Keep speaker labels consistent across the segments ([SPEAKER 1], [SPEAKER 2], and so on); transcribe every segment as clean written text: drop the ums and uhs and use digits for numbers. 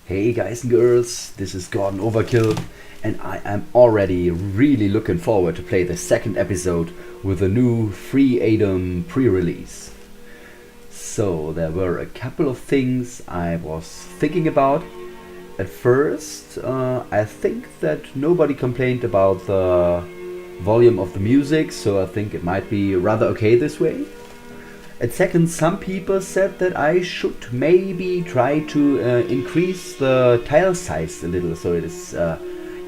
[SPEAKER 1] Hey guys and girls, this is Gordon Overkill, and I am already really looking forward to play the second episode with the new free ADOM pre-release. So there were a couple of things I was thinking about. At first, I think that nobody complained about the volume of the music, so I think it might be rather okay this way. At second, some people said that I should maybe try to increase the tile size a little so it is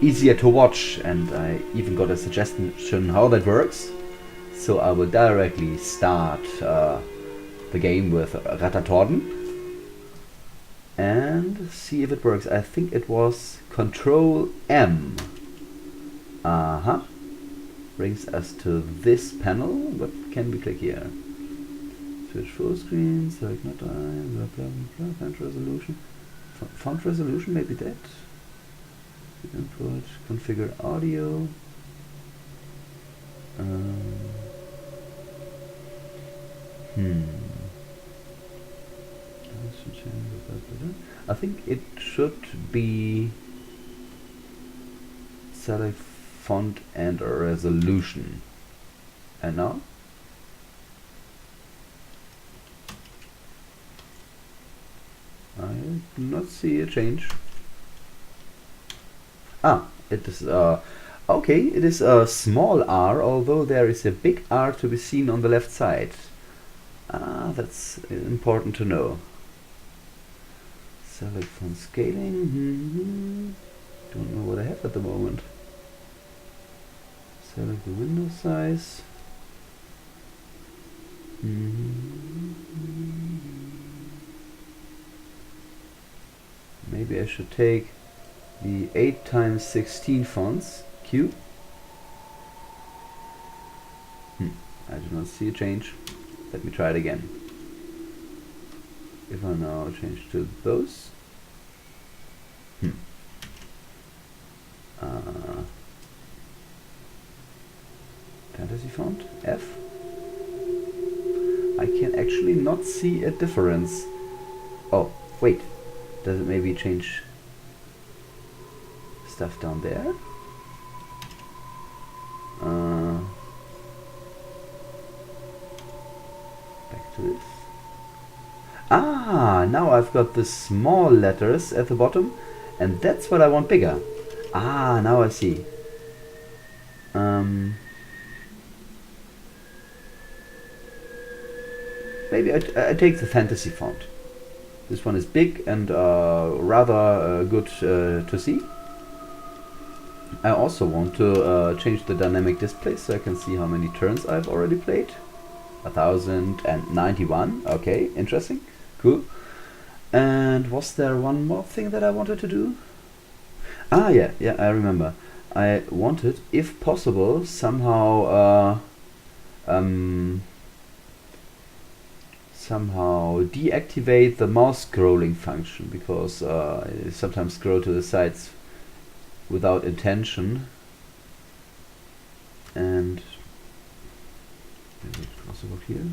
[SPEAKER 1] easier to watch, and I even got a suggestion how that works. So I will directly start the game with Rattatordon and see if it works. I think it was Control M. Brings us to this panel. What can we click here? Switch full screen, select not time, blah blah blah, font resolution. Font resolution, maybe that. Input, configure audio. I think it should be select font and resolution. And now? I do not see a change. It is okay, it is a small R, although there is a big R to be seen on the left side. That's important to know. Select font scaling. Don't know what I have at the moment. Select the window size. Maybe I should take the 8x16 fonts. Q. I do not see a change. Let me try it again. If I now change to those. Fantasy font F. I can actually not see a difference. Oh, wait. Does it maybe change stuff down there? Back to this. Now I've got the small letters at the bottom, and that's what I want bigger. Now I see. Maybe I take the fantasy font. This one is big and rather good to see. I also want to change the dynamic display so I can see how many turns I've already played. 1091. Okay, interesting. Cool. And was there one more thing that I wanted to do? Yeah, I remember. I wanted, if possible, somehow deactivate the mouse scrolling function, because I sometimes scroll to the sides without intention, and is it possible here?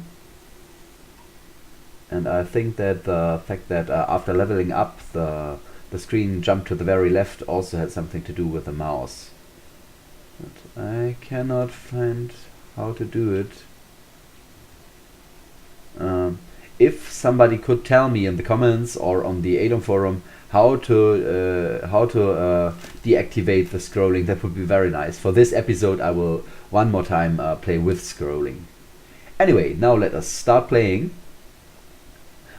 [SPEAKER 1] And I think that the fact that after leveling up the screen jumped to the very left also had something to do with the mouse, but I cannot find how to do it. If somebody could tell me in the comments or on the ADOM forum how to deactivate the scrolling, that would be very nice. For this episode I will one more time play with scrolling. Anyway, now let us start playing.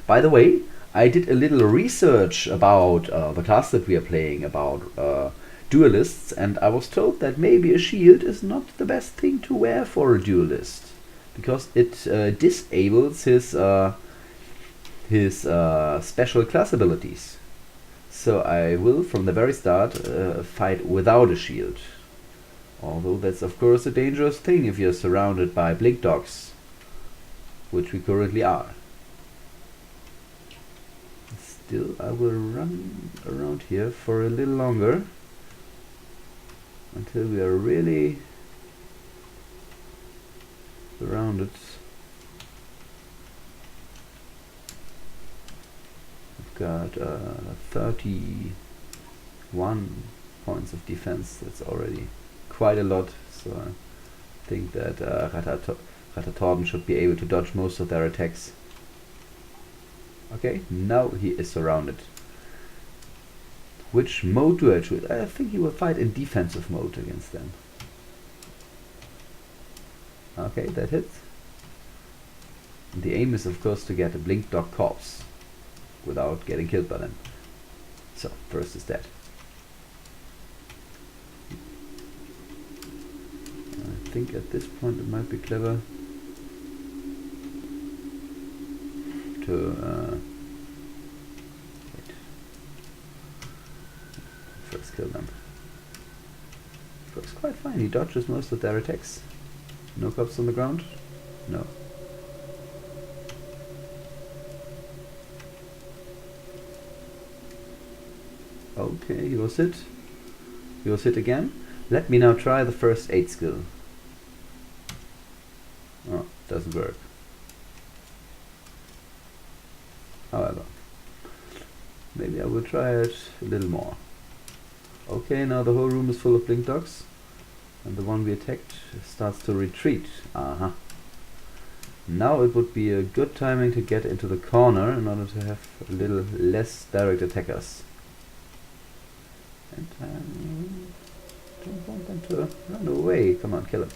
[SPEAKER 1] By the way, I did a little research about the class that we are playing, about duelists, and I was told that maybe a shield is not the best thing to wear for a duelist, because it disables his special class abilities. So I will from the very start fight without a shield, although that's of course a dangerous thing if you're surrounded by blink dogs, which we currently are. Still, I will run around here for a little longer until we are really surrounded. got 31 points of defense. That's already quite a lot, so I think that Rattatordon should be able to dodge most of their attacks. Okay, now he is surrounded. Which mode do I choose? I think he will fight in defensive mode against them. Okay, that hits. And the aim is of course to get a blink dog corpse without getting killed by them. So, first is that. I think at this point it might be clever to wait. First kill them. Looks quite fine, he dodges most of their attacks. No cops on the ground? No. Okay, he was hit. He was hit again. Let me now try the first aid skill. Oh, doesn't work. However, maybe I will try it a little more. Okay, now the whole room is full of blink dogs. And the one we attacked starts to retreat. Aha. Now it would be a good timing to get into the corner in order to have a little less direct attackers. And I don't want them to run away. Come on, kill him.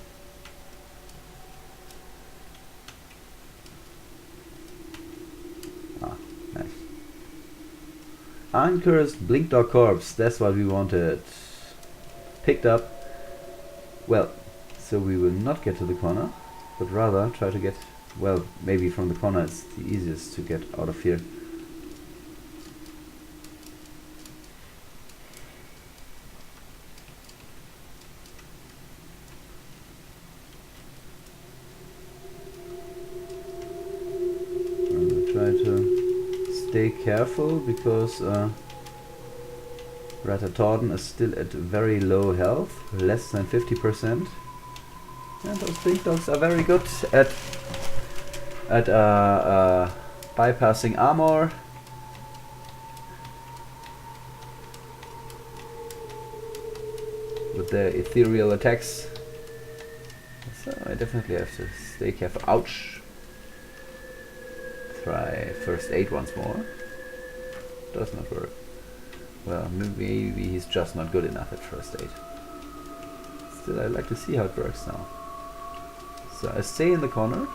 [SPEAKER 1] Ah, nice. Uncursed blink dog corpse. That's what we wanted. Picked up. Well, so we will not get to the corner, but rather try to get, well, maybe from the corner it's the easiest to get out of here. I will try to stay careful because Rattatordon is still at very low health, less than 50%. And those blink dogs are very good at bypassing armor. With their ethereal attacks. So I definitely have to stay careful. Ouch! Try first aid once more. Does not work. Well, maybe he's just not good enough at first aid. Still, I'd like to see how it works now. So I stay in the corner.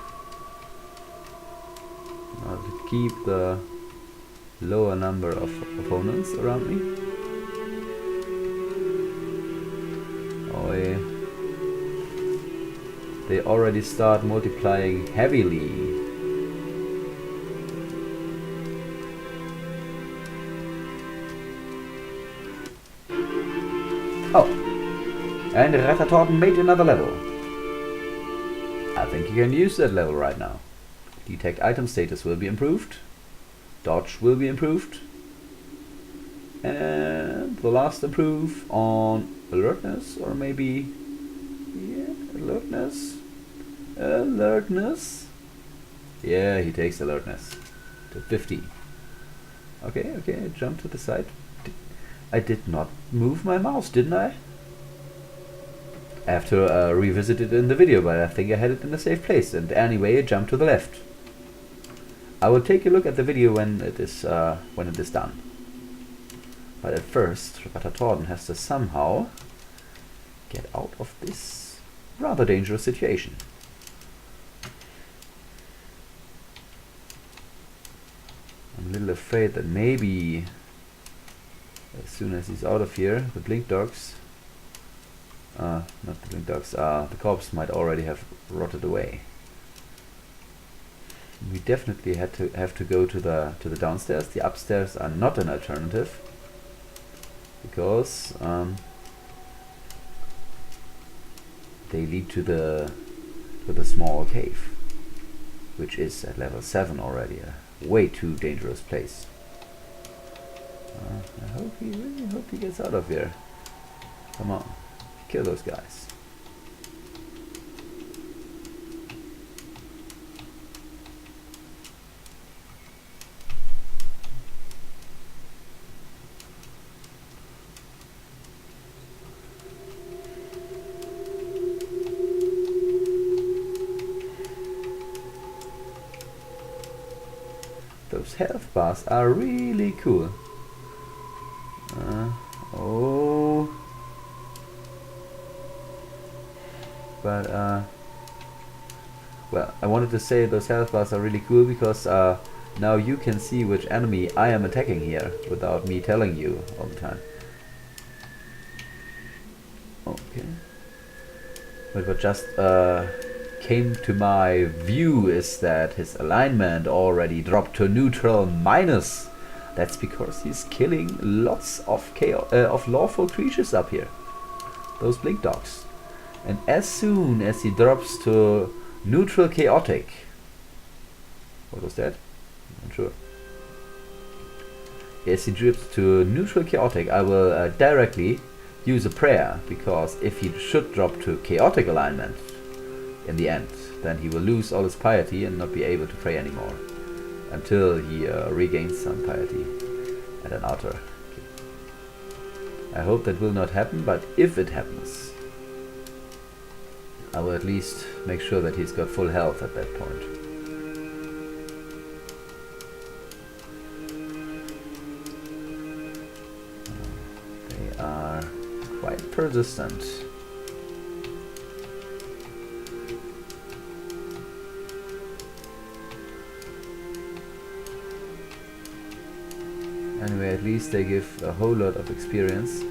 [SPEAKER 1] To keep the lower number of opponents around me. Oh, they already start multiplying heavily. Oh, and Rattatordon made another level. I think you can use that level right now. Detect item status will be improved. Dodge will be improved. And the last improve on alertness, or maybe, yeah, alertness. Alertness. Yeah, he takes alertness to 50. Okay, jump to the side. I did not move my mouse, didn't I? I have to revisit it in the video, but I think I had it in a safe place. And anyway, I jumped to the left. I will take a look at the video when it is done. But at first, Rattatordon has to somehow get out of this rather dangerous situation. I'm a little afraid that maybe as soon as he's out of here, the blink dogs, not the blink dogs, the corpse might already have rotted away. We definitely have to go to the downstairs. The upstairs are not an alternative because they lead to the small cave, which is at level 7 already, a way too dangerous place. I really hope he gets out of here. Come on, kill those guys. health bars are really cool. Oh. But, well, I wanted to say those health bars are really cool because now you can see which enemy I am attacking here without me telling you all the time. Okay. But what just came to my view is that his alignment already dropped to neutral minus. That's because he's killing lots of lawful creatures up here. Those blink dogs. And as soon as he drops to neutral chaotic. What was that? I'm not sure. As he drops to neutral chaotic, I will directly use a prayer, because if he should drop to chaotic alignment in the end, then he will lose all his piety and not be able to pray anymore until he regains some piety at an altar. Okay. I hope that will not happen, but if it happens, I will at least make sure that he's got full health at that point. They are quite persistent. Anyway, at least they give a whole lot of experience.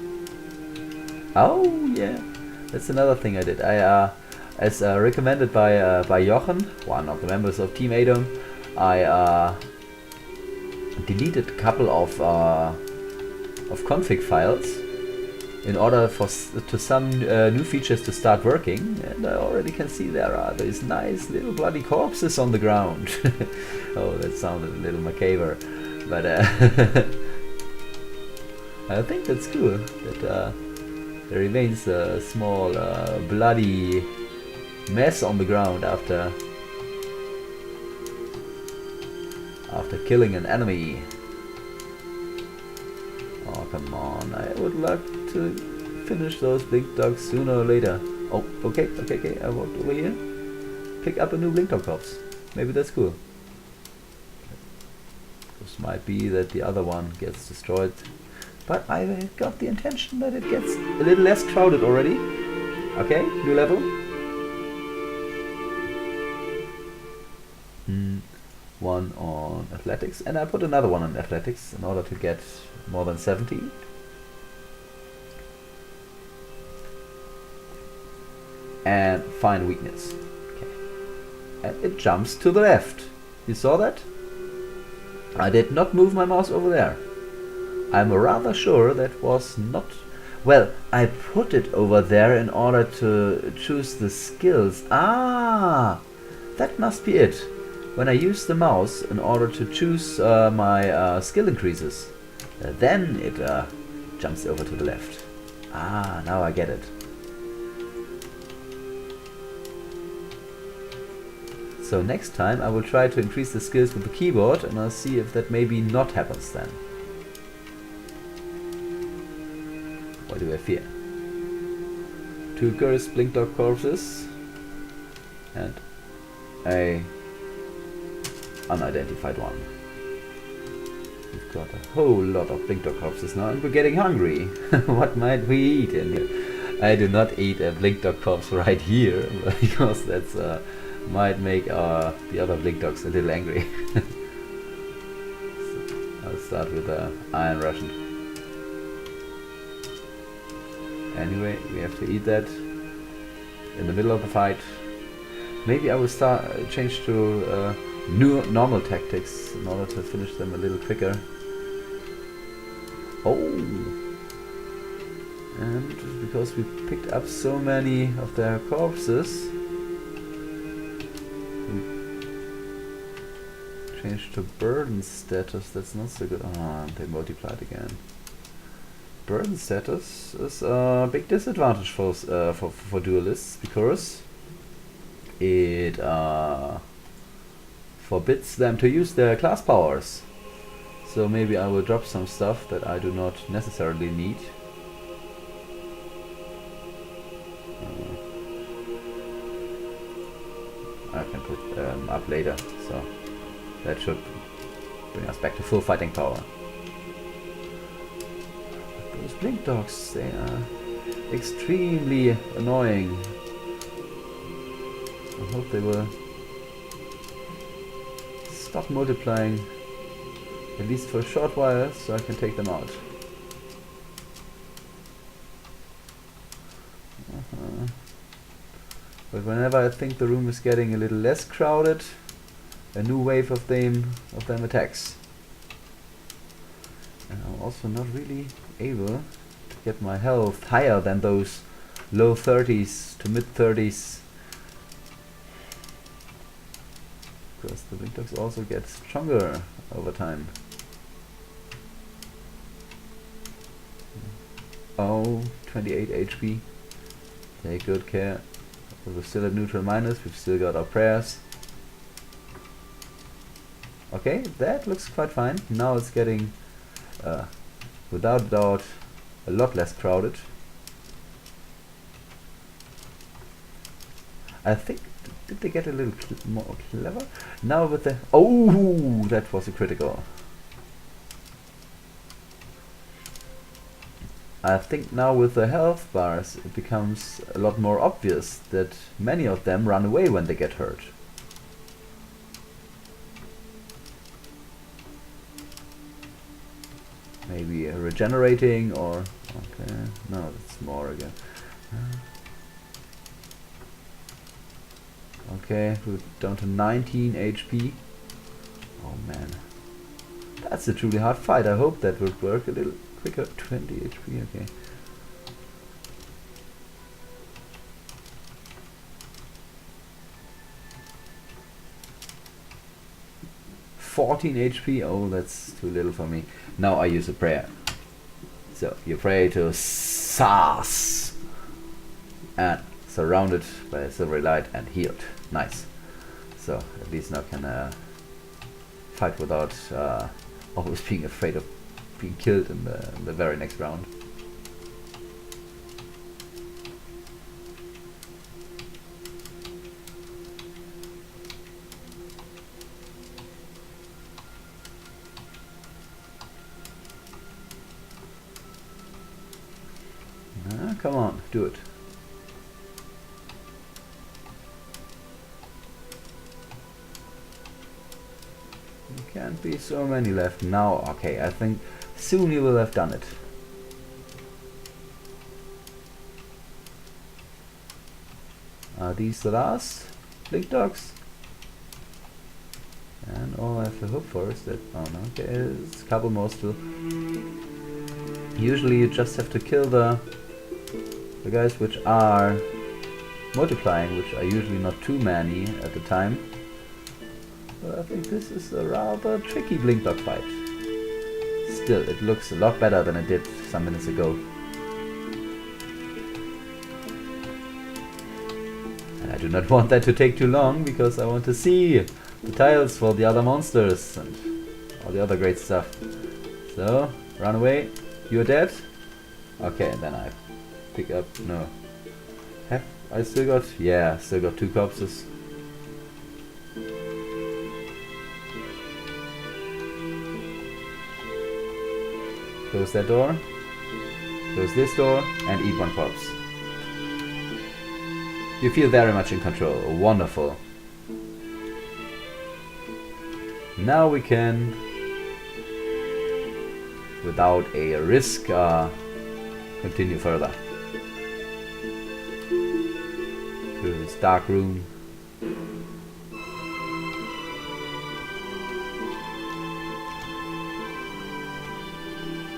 [SPEAKER 1] Oh yeah, that's another thing I did. As recommended by Jochen, one of the members of Team ADOM, I deleted a couple of config files in order for some new features to start working, and I already can see there are these nice little bloody corpses on the ground. Oh, that sounded a little macabre, but I think that's cool that there remains a small bloody mess on the ground after killing an enemy. Oh, come on, I would like to finish those blink dogs sooner or later. Oh, okay, I walked over here. Pick up a new blink dog corpse. Maybe that's cool. This might be that the other one gets destroyed, but I got the intention that it gets a little less crowded already. Okay, new level. One on athletics, and I put another one on athletics in order to get more than 70. And find weakness. Okay. And it jumps to the left. You saw that? I did not move my mouse over there. I'm rather sure that was not... Well, I put it over there in order to choose the skills. Ah! That must be it. When I use the mouse in order to choose my skill increases, then it jumps over to the left. Ah, now I get it. So next time I will try to increase the skills with the keyboard, and I'll see if that maybe not happens then. What do I fear? 2 cursed blink dog corpses and a unidentified one. We've got a whole lot of blink dog corpses now, and we're getting hungry. What might we eat in here? I do not eat a blink dog corpse right here, because that's might make the other blink dogs a little angry. So I'll start with the Iron Russian. Anyway, we have to eat that in the middle of the fight. Maybe I will change to new normal tactics in order to finish them a little quicker. Oh! And because we picked up so many of their corpses, we changed to burden status. That's not so good. Ah, they multiplied again. Burden status is a big disadvantage for duelists, because it forbids them to use their class powers. So maybe I will drop some stuff that I do not necessarily need. I can put up later, so that should bring us back to full fighting power. Those blink dogs, they are extremely annoying. I hope they will stop multiplying, at least for a short while, so I can take them out. But whenever I think the room is getting a little less crowded, a new wave of them attacks. And I'm also not really able to get my health higher than those low 30s to mid 30s. Because the blink dogs also get stronger over time. Oh, 28 HP. Take good care. We're still at neutral minus, we've still got our prayers. Okay, that looks quite fine. Now it's getting, without a doubt, a lot less crowded. I think, did they get a little more clever? Now with the... Oh, that was a critical. I think now with the health bars it becomes a lot more obvious that many of them run away when they get hurt. Maybe regenerating or... Okay, no, that's more again. Okay, we're down to 19 HP. Oh man. That's a truly hard fight. I hope that would work a little quicker. 20 HP, okay. HP, oh that's too little for me. Now I use a prayer. So you pray to Sas and surrounded by a silvery light and healed. Nice. So at least now can fight without always being afraid of being killed in the very next round. Come on, do it. There can't be so many left now. Okay, I think soon you will have done it. Are these the last blink dogs? And all I have to hope for is that... Oh no, there's a couple more still. Usually you just have to kill the guys which are multiplying, which are usually not too many at the time. But I think this is a rather tricky blink dog fight. Still, it looks a lot better than it did some minutes ago. And I do not want that to take too long, because I want to see the tiles for the other monsters and all the other great stuff. So, run away. You're dead? Okay, and then I pick up... No. Have I still got... Yeah, still got 2 corpses. Close that door. Close this door and eat 1 corpse. You feel very much in control. Wonderful. Now we can, without a risk, continue further. To this dark room.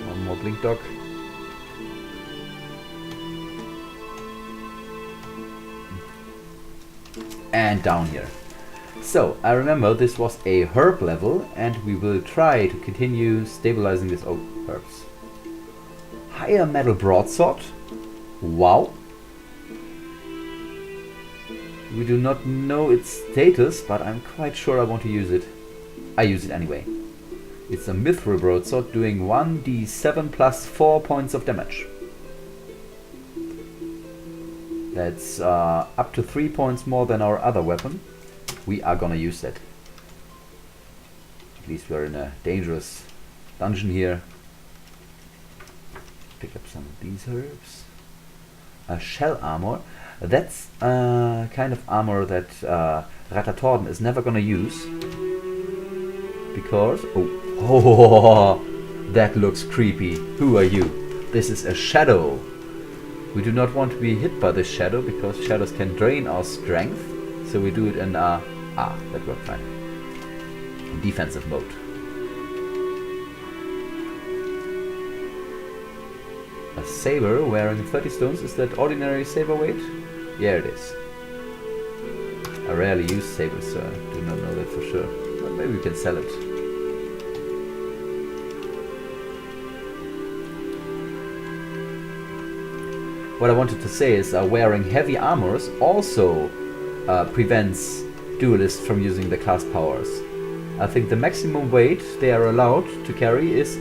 [SPEAKER 1] One more blink dog. And down here. So, I remember this was a herb level, and we will try to continue stabilizing these herbs. Higher metal broadsword. Wow. We do not know its status, but I'm quite sure I want to use it. I use it anyway. It's a mithril broadsword doing 1d7 plus 4 points of damage. That's up to 3 points more than our other weapon. We are gonna use that. At least we're in a dangerous dungeon here. Pick up some of these herbs. Shell armor. That's kind of armor that Rattatordon is never gonna use. Because... Oh, that looks creepy. Who are you? This is a shadow. We do not want to be hit by this shadow, because shadows can drain our strength. So we do it in that worked fine. In defensive mode. A saber wearing 30 stones. Is that ordinary saber weight? Yeah, it is. I rarely use sabers, so I do not know that for sure. But maybe we can sell it. What I wanted to say is wearing heavy armors also prevents duelists from using the class powers. I think the maximum weight they are allowed to carry is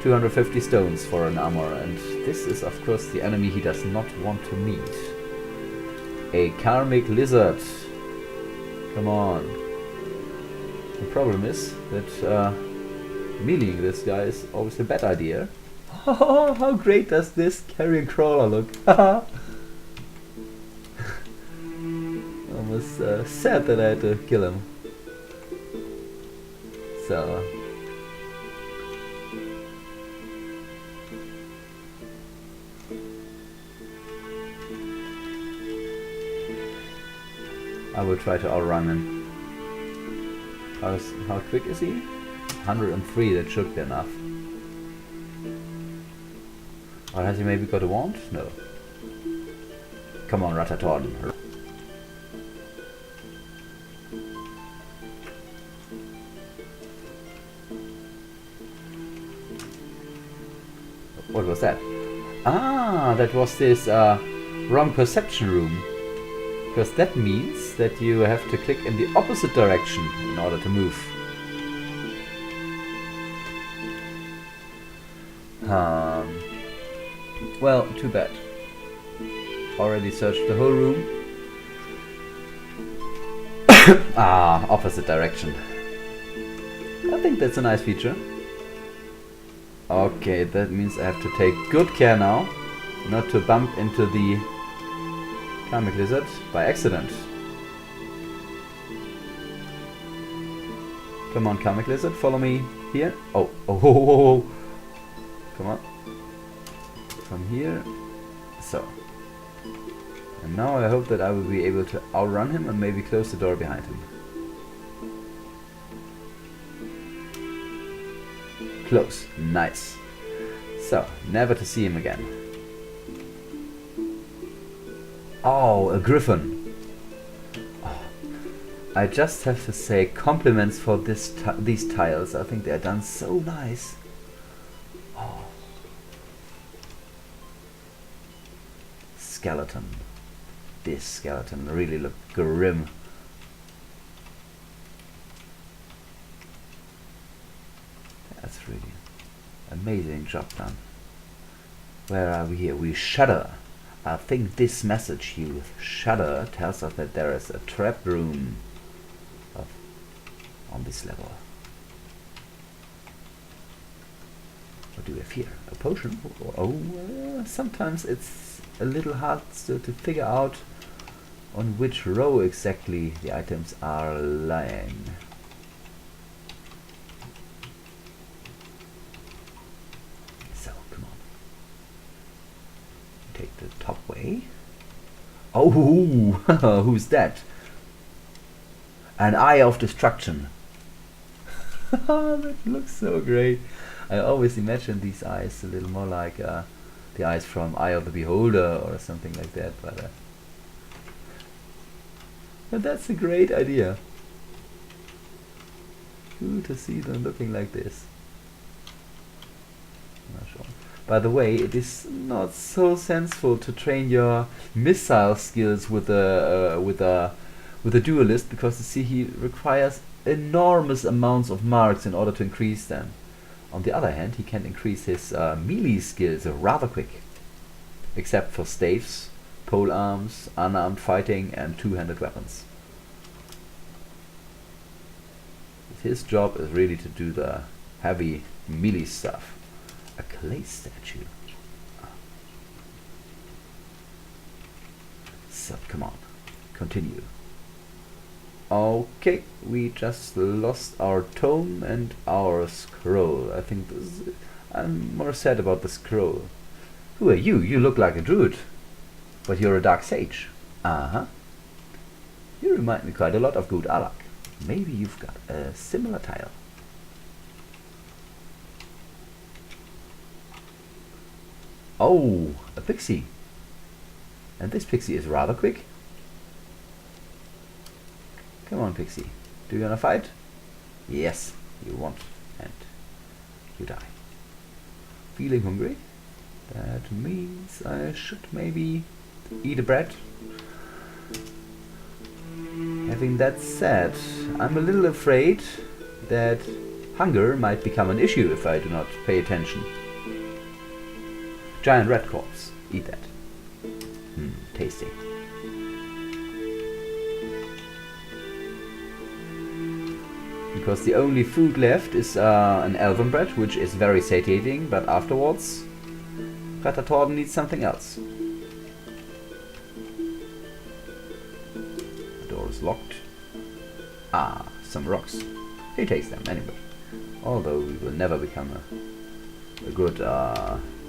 [SPEAKER 1] 250 stones for an armor, and this is of course the enemy he does not want to meet. A karmic lizard. Come on. The problem is that meleeing this guy is always a bad idea. Oh, how great does this carrion crawler look? Almost sad that I had to kill him. So... I will try to outrun him. How quick is he? 103, that should be enough. Or has he maybe got a wand? No. Come on, Rattatordon. What was that? Ah, that was this wrong perception room. Because that means that you have to click in the opposite direction in order to move. Well, too bad. Already searched the whole room. Opposite direction. I think that's a nice feature. Okay, that means I have to take good care now not to bump into the karmic lizard by accident. Come on, karmic lizard, follow me here. Oh. Come on. From here. So. And now I hope that I will be able to outrun him and maybe close the door behind him. Close. Nice. So, never to see him again. Oh, a griffin. Oh, I just have to say compliments for these tiles. I think they are done so nice. Oh. Skeleton. This skeleton really looked grim. That's really amazing job done. Where are we here? We shudder. I think this message here with shudder tells us that there is a trap room on this level. What do we have here? A potion? Oh, sometimes it's a little hard still to figure out on which row exactly the items are lying. So, come on. Take the top way. Oh, who's that? An Eye of Destruction. That looks so great. I always imagine these eyes a little more like the eyes from Eye of the Beholder or something like that, but that's a great idea. Cool to see them looking like this. Not sure. By the way, it is not so sensible to train your missile skills with a duelist, because you see he requires enormous amounts of marks in order to increase them. On the other hand, he can increase his melee skills rather quick, except for staves, pole arms, unarmed fighting and two-handed weapons. His job is really to do the heavy melee stuff. A clay statue. So, come on. Continue. Okay, we just lost our tome and our scroll. I think this is, I'm more sad about the scroll. Who are you? You look like a druid. But you're a dark sage. Uh-huh. You remind me quite a lot of Good Alak. Maybe you've got a similar tile. Oh, a pixie. And this pixie is rather quick. Come on, pixie. Do you wanna fight? Yes, you want. And you die. Feeling hungry? That means I should maybe eat a bread. Having that said, I'm a little afraid that hunger might become an issue if I do not pay attention. Giant red corpse. Eat that. Tasty. Because the only food left is an elven bread, which is very satiating, but afterwards Rattatordon needs something else. The door is locked. Ah, some rocks. He takes them anyway. Although we will never become a good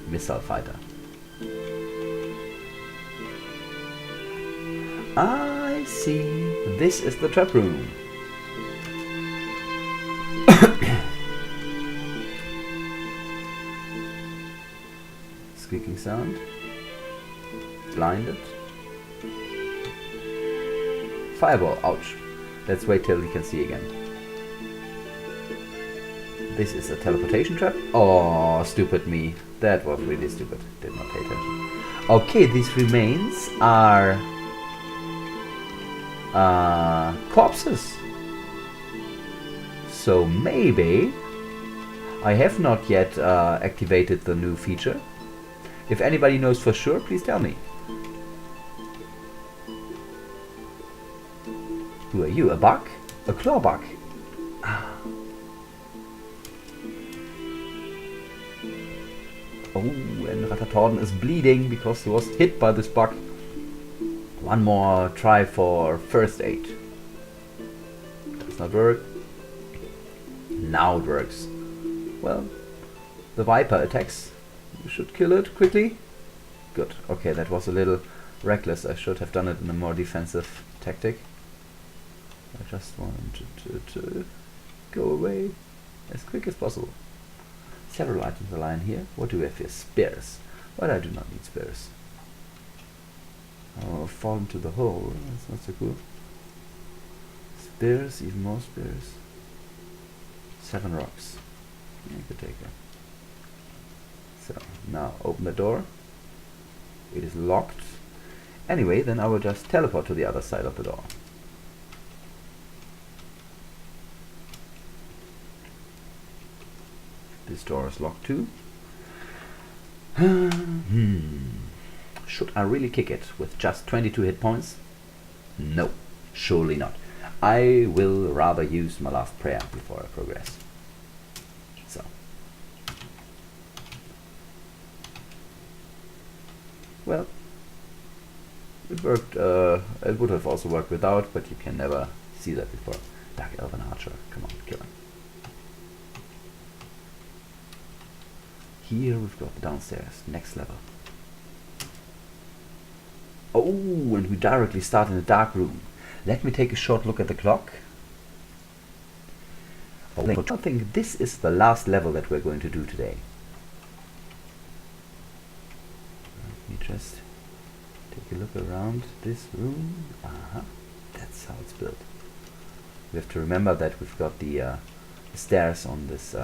[SPEAKER 1] missile fighter. I see. This is the trap room. Squeaking sound. Blinded. Fireball. Ouch. Let's wait till he can see again. This is a teleportation trap. Oh, stupid me. That was really stupid. Did not pay attention. Okay, these remains are corpses. So maybe I have not yet activated the new feature. If anybody knows for sure, please tell me. Who are you? A bug? A claw bug? Oh, and Rattatordon is bleeding because he was hit by this bug. One more try for first aid. Does not work. Now it works. Well, the viper attacks. You should kill it quickly. Good. Okay, that was a little reckless. I should have done it in a more defensive tactic. I just wanted to go away as quick as possible. Several items are lying here. What do we have here? Spears. But I do not need spears. Oh, fall into the hole. That's not so cool. Spears, even more spears. 7 rocks. I could take them. So, now open the door. It is locked. Anyway, then I will just teleport to the other side of the door. This door is locked too. Should I really kick it with just 22 hit points? No, surely not. I will rather use my last prayer before I progress. So. Well, it worked. It would have also worked without, but you can never see that before. Dark Elven Archer, come on, kill him. Here we've got the downstairs, next level. Oh, and we directly start in the dark room. Let me take a short look at the clock. Oh, I think this is the last level that we're going to do today. Let me just take a look around this room. That's how it's built. We have to remember that we've got the stairs on this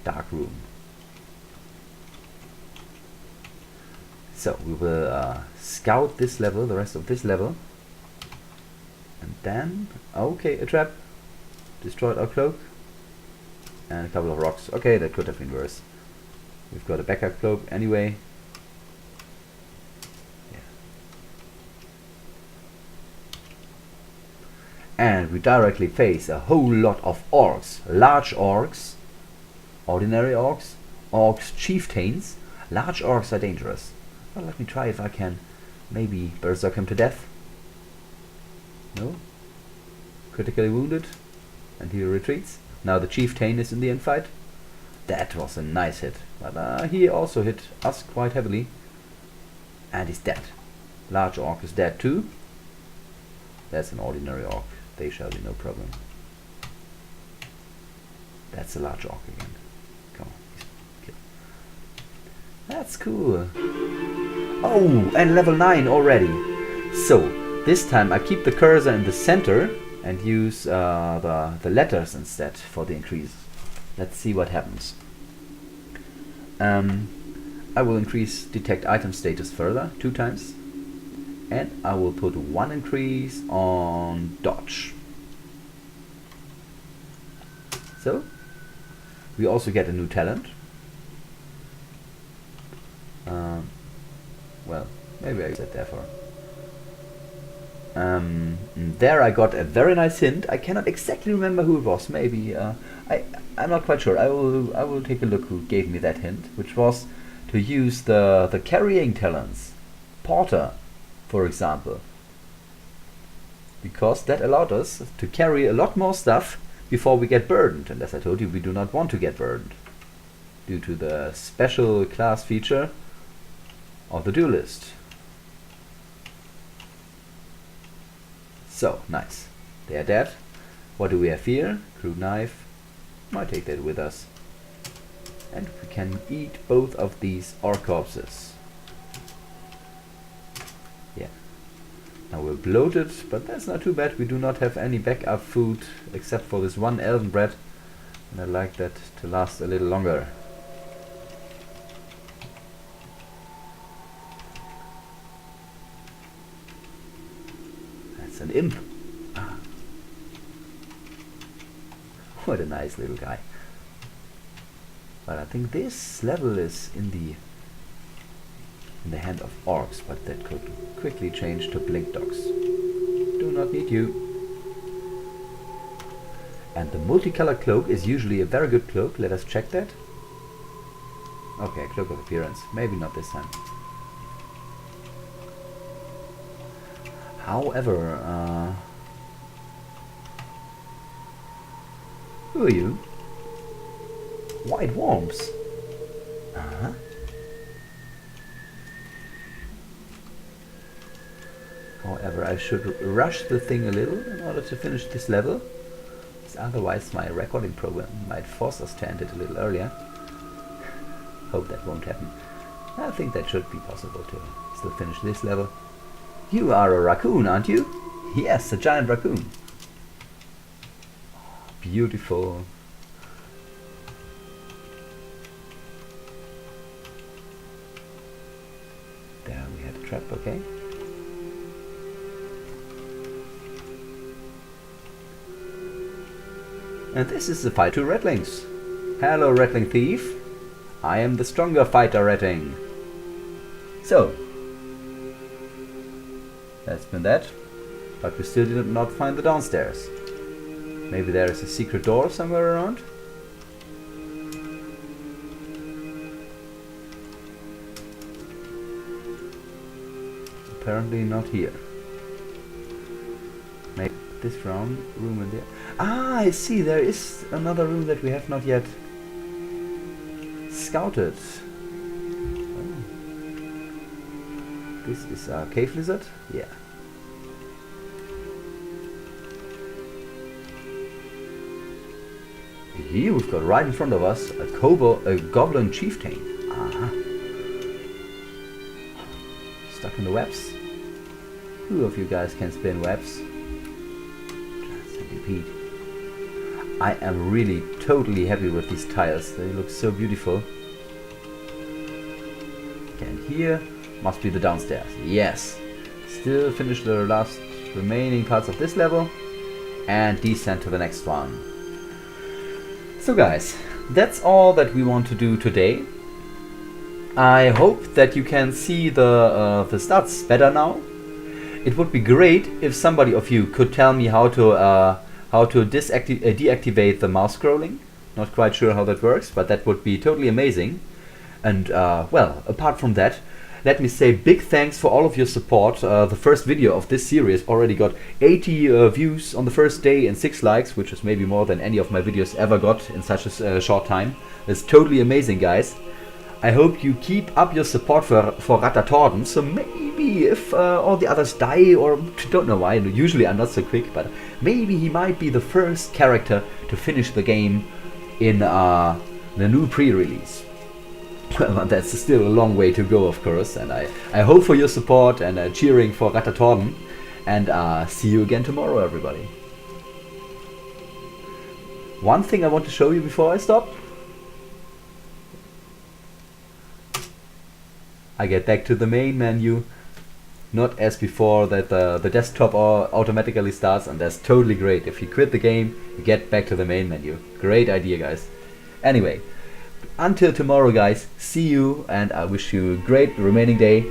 [SPEAKER 1] dark room. So we will scout this level, the rest of this level, and then, okay, a trap, destroyed our cloak, and a couple of rocks. Okay, that could have been worse. We've got a backup cloak anyway. Yeah. And we directly face a whole lot of orcs. Large orcs, ordinary orcs, orcs chieftains. Large orcs are dangerous. Well, let me try if I can maybe berserk him to death. No? Critically wounded. And he retreats. Now the chieftain is in the infight. That was a nice hit. But he also hit us quite heavily. And he's dead. Large orc is dead too. That's an ordinary orc. They shall be no problem. That's a large orc again. Come on. Kill. That's cool. Oh, and level 9 already. So, this time I keep the cursor in the center and use the letters instead for the increase. Let's see what happens. I will increase detect item status further 2 times. And I will put 1 increase on dodge. So, we also get a new talent. Well, maybe I use it therefore. There I got a very nice hint. I cannot exactly remember who it was. Maybe I'm not quite sure. I will take a look who gave me that hint, which was to use the carrying talents, Porter, for example, because that allowed us to carry a lot more stuff before we get burdened. And as I told you, we do not want to get burdened due to the special class feature of the duelist. So, nice. They are dead. What do we have here? Crude knife. Might take that with us. And we can eat both of these orc corpses. Yeah. Now we're bloated, but that's not too bad. We do not have any backup food except for this one elven bread. And I'd like that to last a little longer. That's an imp. Ah. What a nice little guy. But I think this level is in the hand of orcs, but that could quickly change to blink dogs. Do not need you. And the multicolored cloak is usually a very good cloak. Let us check that. Okay, cloak of appearance. Maybe not this time. However, who are you? White worms. Uh-huh. However, I should rush the thing a little in order to finish this level. Otherwise my recording program might force us to end it a little earlier. Hope that won't happen. I think that should be possible to still finish this level. You are a raccoon, aren't you? Yes, a giant raccoon. Oh, beautiful. There we had a trap, okay. And this is the fight to Ratlings. Hello, Ratling Thief. I am the stronger fighter, Ratting. So, that's been that. But we still did not find the downstairs. Maybe there is a secret door somewhere around? Apparently not here. Maybe this room in there. Ah, I see, there is another room that we have not yet scouted. Oh. This is a cave lizard? Yeah. Here we've got right in front of us a goblin chieftain. Ah. Stuck in the webs. Who of you guys can spin webs? Centipede. I am really totally happy with these tiles. They look so beautiful. Okay, and here must be the downstairs. Yes. Still finish the last remaining parts of this level and descend to the next one. So guys, that's all that we want to do today. I hope that you can see the stats better now. it would be great if somebody of you could tell me how to deactivate the mouse scrolling. Not quite sure how that works, but that would be totally amazing. And well, apart from that, let me say big thanks for all of your support. The first video of this series already got 80 views on the first day and 6 likes, which is maybe more than any of my videos ever got in such a short time. It's totally amazing, guys. I hope you keep up your support for Rattatordon, so maybe if all the others die, or don't know why, usually I'm not so quick, but maybe he might be the first character to finish the game in the new pre-release. Well, that's still a long way to go, of course, and I hope for your support and cheering for Rattatordon, and see you again tomorrow, everybody. One thing I want to show you before I stop. I get back to the main menu, not as before that the desktop automatically starts, and that's totally great. If you quit the game, you get back to the main menu. Great idea, guys. Anyway, until tomorrow, guys, see you, and I wish you a great remaining day.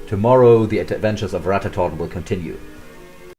[SPEAKER 1] Tomorrow the adventures of Rattatordon will continue.